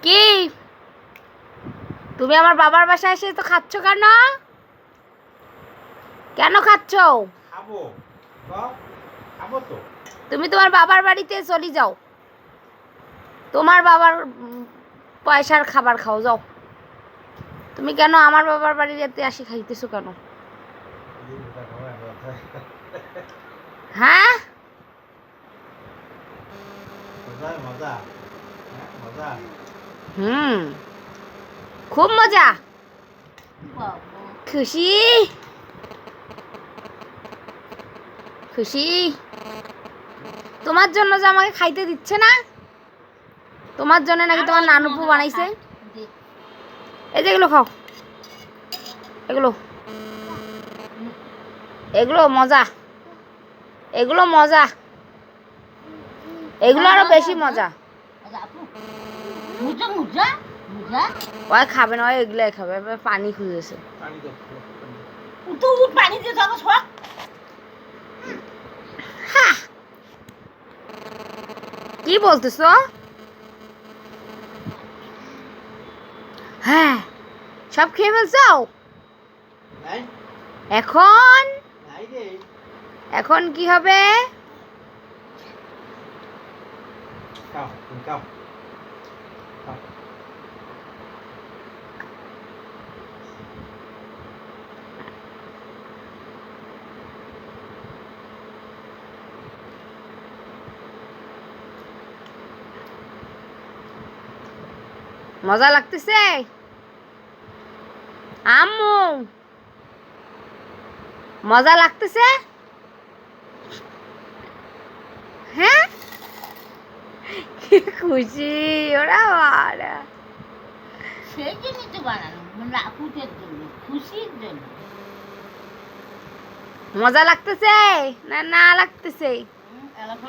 কি তুমি আমার বাবার বাসায় এসে তো খাচ্ছ কেন? কেন খাচ্ছ? খাবো খাবো তো। তুমি তোমার বাবার বাড়িতে চলে যাও, তোমার বাবার পয়সার খাবার খাও, যাও। তুমি কেন আমার বাবার বাড়িতে আসি খাইতেছো কেন? হ্যাঁ, মজা মজা। খুব মজা। খুশি খুশি তোমার জন্য যে আমাকে খাইতে দিচ্ছে না, তোমার জন্য নাকি তোমার নানুপু বানাইছে। এই যে এগুলো খাও, এগুলো এগুলো মজা, এগুলো মজা, এগুলো আরো বেশি মজা। ওই খাবে না, ওই এগুলো খাবে, পানি খুঁজেছে। কি বলতেছ? হ্যাঁ, সব খেয়ে ফেলছো এখন? এখন কি হবে? মজা লাগতেছে আম্মু? মজা লাগতেছে? হ্যাঁ, কি খুশি ওরা। সেই জন্যই তো বানানো, রাকুটের জন্য, খুশির জন্য। মজা লাগতেছে না না লাগতেছে? এলাকা